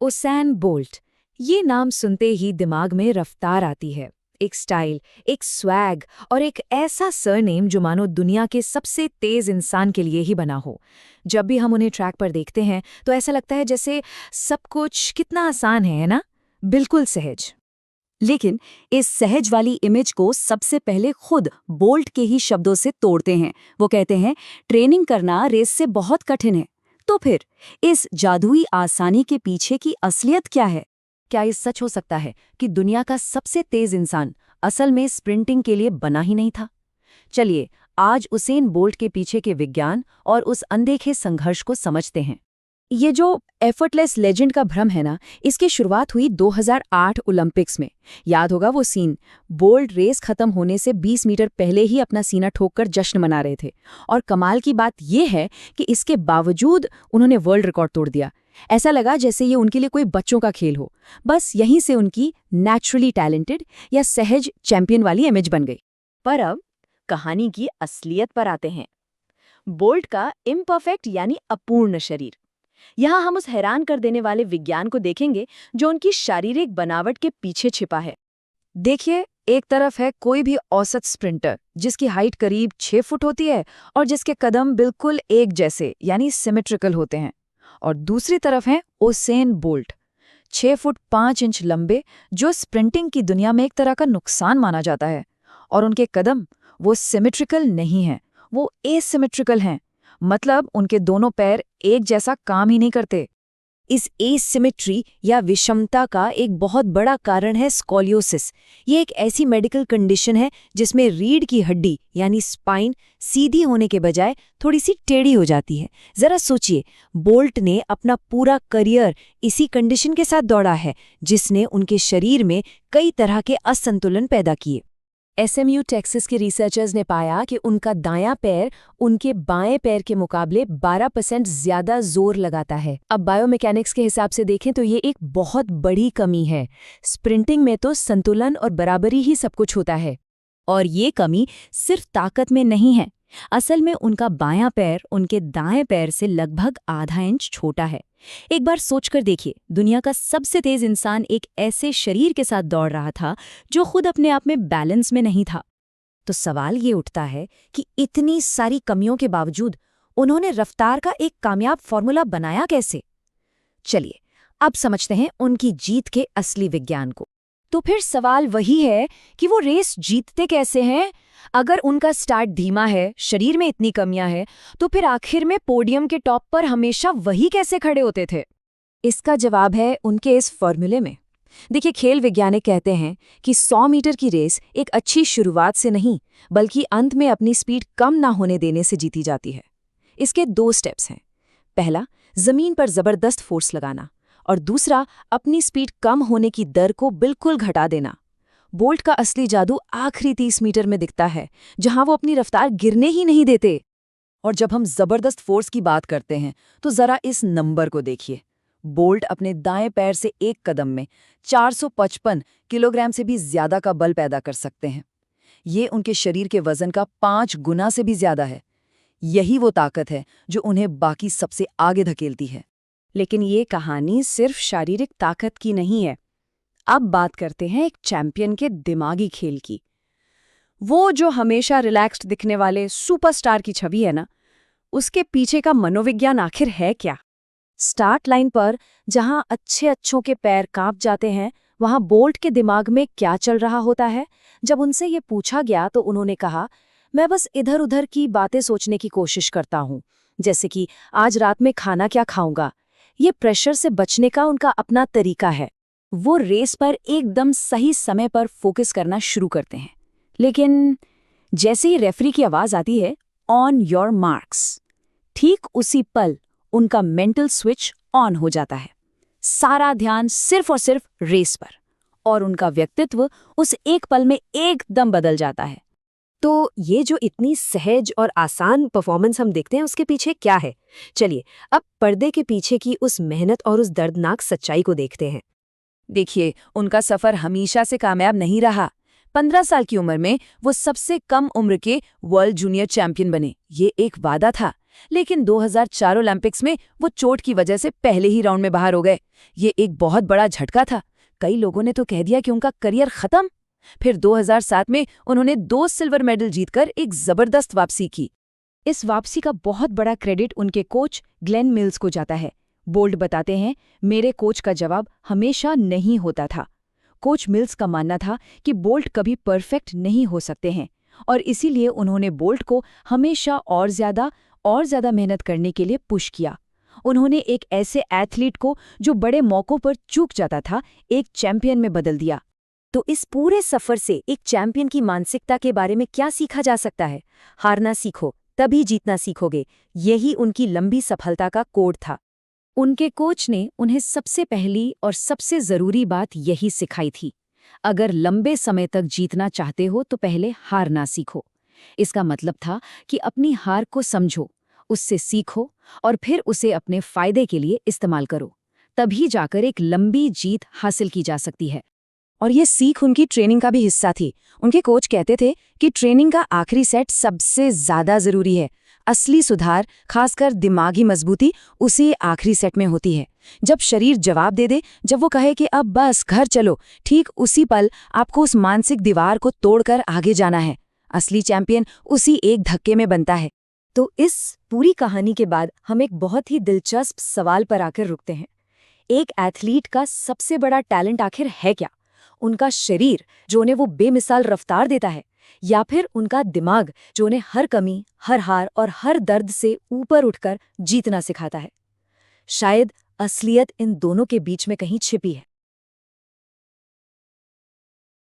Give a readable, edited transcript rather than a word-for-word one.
Usain bolt. ये नाम सुनते ही दिमाग में रफ्तार आती है, एक स्टाइल, एक स्वैग और एक ऐसा सरनेम जो मानो दुनिया के सबसे तेज इंसान के लिए ही बना हो। जब भी हम उन्हें ट्रैक पर देखते हैं तो ऐसा लगता है जैसे सब कुछ कितना आसान है ना? बिल्कुल सहज। लेकिन इस सहज वाली इमेज को सबसे पहले खुद बोल्ट के ही शब्दों से तोड़ते हैं। वो कहते हैं ट्रेनिंग करना रेस से बहुत कठिन है। तो फिर इस जादुई आसानी के पीछे की असलियत क्या है? क्या ये सच हो सकता है कि दुनिया का सबसे तेज इंसान असल में स्प्रिंटिंग के लिए बना ही नहीं था? चलिए आज उसेन बोल्ट के पीछे के विज्ञान और उस अनदेखे संघर्ष को समझते हैं। ये जो एफर्टलेस लेजेंड का भ्रम है ना, इसकी शुरुआत हुई 2008 ओलंपिक्स में। याद होगा वो सीन, बोल्ट रेस खत्म होने से 20 मीटर पहले ही अपना सीना ठोककर जश्न मना रहे थे। और कमाल की बात ये है कि इसके बावजूद उन्होंने वर्ल्ड रिकॉर्ड तोड़ दिया। ऐसा लगा जैसे ये उनके लिए कोई बच्चों का खेल हो। बस यहीं से उनकी नेचुरली टैलेंटेड या सहज चैंपियन वाली इमेज बन गई। पर अब कहानी की असलियत पर आते हैं। बोल्ट का इम्परफेक्ट यानी अपूर्ण शरीर। यहाँ हम उस हैरान कर देने वाले विज्ञान को देखेंगे जो उनकी शारीरिक बनावट के पीछे छिपा है। देखिए, एक तरफ है कोई भी औसत स्प्रिंटर जिसकी हाइट करीब 6 फुट होती है और जिसके कदम बिल्कुल एक जैसे यानी सिमेट्रिकल होते हैं। और दूसरी तरफ है उसेन बोल्ट, 6 फुट 5 इंच लंबे, जो स्प्रिंटिंग की दुनिया में एक तरह का नुकसान माना जाता है। और उनके कदम वो सिमेट्रिकल नहीं हैं, वो एसिमेट्रिकल हैं। मतलब उनके दोनों पैर एक जैसा काम ही नहीं करते। इस एसिमेट्री या विषमता का एक बहुत बड़ा कारण है स्कॉलियोसिस। ये एक ऐसी मेडिकल कंडीशन है जिसमें रीढ़ की हड्डी यानी स्पाइन सीधी होने के बजाय थोड़ी सी टेढ़ी हो जाती है। जरा सोचिए, बोल्ट ने अपना पूरा करियर इसी कंडीशन के साथ दौड़ा है, जिसने उनके शरीर में कई तरह के असंतुलन पैदा किए। SMU टेक्सास के रिसर्चर्स ने पाया कि उनका दायां पैर उनके बाएं पैर के मुकाबले 12% ज्यादा जोर लगाता है। अब बायोमैकेनिक्स के हिसाब से देखें तो ये एक बहुत बड़ी कमी है। स्प्रिंटिंग में तो संतुलन और बराबरी ही सब कुछ होता है। और ये कमी सिर्फ ताकत में नहीं है। असल में उनका बायां पैर उनके दाएं पैर से लगभग आधा इंच छोटा है। एक बार सोचकर देखिए, दुनिया का सबसे तेज इंसान एक ऐसे शरीर के साथ दौड़ रहा था जो खुद अपने आप में बैलेंस में नहीं था। तो सवाल ये उठता है कि इतनी सारी कमियों के बावजूद उन्होंने रफ्तार का एक कामयाब फॉर्मूला बनाया कैसे? चलिए अब समझते हैं उनकी जीत के असली विज्ञान को। तो फिर सवाल वही है कि वो रेस जीतते कैसे हैं? अगर उनका स्टार्ट धीमा है, शरीर में इतनी कमियां हैं, तो फिर आखिर में पोडियम के टॉप पर हमेशा वही कैसे खड़े होते थे? इसका जवाब है उनके इस फॉर्मूले में। देखिए, खेल वैज्ञानिक कहते हैं कि 100 मीटर की रेस एक अच्छी शुरुआत से नहीं, बल्कि अंत में अपनी स्पीड कम ना होने देने से जीती जाती है। इसके 2 स्टेप्स हैं। पहला, जमीन पर जबरदस्त फोर्स लगाना, और दूसरा, अपनी स्पीड कम होने की दर को बिल्कुल घटा देना। बोल्ट का असली जादू आखिरी 30 मीटर में दिखता है, जहां वो अपनी रफ्तार गिरने ही नहीं देते। और जब हम जबरदस्त फोर्स की बात करते हैं तो जरा इस नंबर को देखिए। बोल्ट अपने दाएं पैर से एक कदम में 455 किलोग्राम से भी ज्यादा का बल पैदा कर सकते हैं। ये उनके शरीर के वजन का 5 गुना से भी ज्यादा है। यही वो ताकत है जो उन्हें बाकी सबसे आगे धकेलती है। लेकिन ये कहानी सिर्फ शारीरिक ताकत की नहीं है। अब बात करते हैं एक चैंपियन के दिमागी खेल की। वो जो हमेशा रिलैक्स्ड दिखने वाले सुपरस्टार की छवि है ना, उसके पीछे का मनोविज्ञान आखिर है क्या? स्टार्ट लाइन पर जहां अच्छों के पैर कांप जाते हैं, वहां बोल्ट के दिमाग में क्या चल रहा होता है? जब उनसे ये पूछा गया तो उन्होंने कहा, मैं बस इधर उधर की बातें सोचने की कोशिश करता हूं, जैसे कि आज रात में खाना क्या खाऊंगा। ये प्रेशर से बचने का उनका अपना तरीका है। वो रेस पर एकदम सही समय पर फोकस करना शुरू करते हैं। लेकिन जैसे ही रेफरी की आवाज आती है, ऑन योर मार्क्स, ठीक उसी पल उनका मेंटल स्विच ऑन हो जाता है। सारा ध्यान सिर्फ और सिर्फ रेस पर, और उनका व्यक्तित्व उस एक पल में एकदम बदल जाता है। तो ये जो इतनी सहज और आसान परफॉर्मेंस हम देखते हैं, उसके पीछे क्या है? चलिए अब पर्दे के पीछे की उस मेहनत और उस दर्दनाक सच्चाई को देखते हैं। देखिए, उनका सफर हमेशा से कामयाब नहीं रहा। 15 साल की उम्र में वो सबसे कम उम्र के वर्ल्ड जूनियर चैंपियन बने। ये एक वादा था, लेकिन 2004 ओलंपिक्स में वो चोट की वजह से पहले ही राउंड में बाहर हो गए। ये एक बहुत बड़ा झटका था। कई लोगों ने तो कह दिया कि उनका करियर खत्म। फिर 2007 में उन्होंने 2 सिल्वर मेडल जीतकर एक जबरदस्त वापसी की। इस वापसी का बहुत बड़ा क्रेडिट उनके कोच ग्लेन मिल्स को जाता है। बोल्ट बताते हैं, मेरे कोच का जवाब हमेशा नहीं होता था। कोच मिल्स का मानना था कि बोल्ट कभी परफेक्ट नहीं हो सकते हैं और इसीलिए उन्होंने बोल्ट को हमेशा और ज्यादा मेहनत करने के लिए पुश किया। उन्होंने एक ऐसे एथलीट को जो बड़े मौकों पर चूक जाता था, एक चैंपियन में बदल दिया। तो इस पूरे सफर से एक चैंपियन की मानसिकता के बारे में क्या सीखा जा सकता है? हारना सीखो, तभी जीतना सीखोगे। यही उनकी लंबी सफलता का कोड था। उनके कोच ने उन्हें सबसे पहली और सबसे जरूरी बात यही सिखाई थी, अगर लंबे समय तक जीतना चाहते हो तो पहले हारना सीखो। इसका मतलब था कि अपनी हार को समझो, उससे सीखो और फिर उसे अपने फायदे के लिए इस्तेमाल करो। तभी जाकर एक लंबी जीत हासिल की जा सकती है। और ये सीख उनकी ट्रेनिंग का भी हिस्सा थी। उनके कोच कहते थे कि ट्रेनिंग का आखिरी सेट सबसे ज्यादा जरूरी है। असली सुधार, खासकर दिमागी मजबूती, उसी आखिरी सेट में होती है। जब शरीर जवाब दे दे, जब वो कहे कि अब बस घर चलो, ठीक उसी पल आपको उस मानसिक दीवार को तोड़कर आगे जाना है। असली चैंपियन उसी एक धक्के में बनता है। तो इस पूरी कहानी के बाद हम एक बहुत ही दिलचस्प सवाल पर आकर रुकते हैं। एक एथलीट का सबसे बड़ा टैलेंट आखिर है क्या? उनका शरीर जो उन्हें वो बेमिसाल रफ्तार देता है, या फिर उनका दिमाग जो उन्हें हर कमी, हर हार और हर दर्द से ऊपर उठकर जीतना सिखाता है? शायद असलियत इन दोनों के बीच में कहीं छिपी है।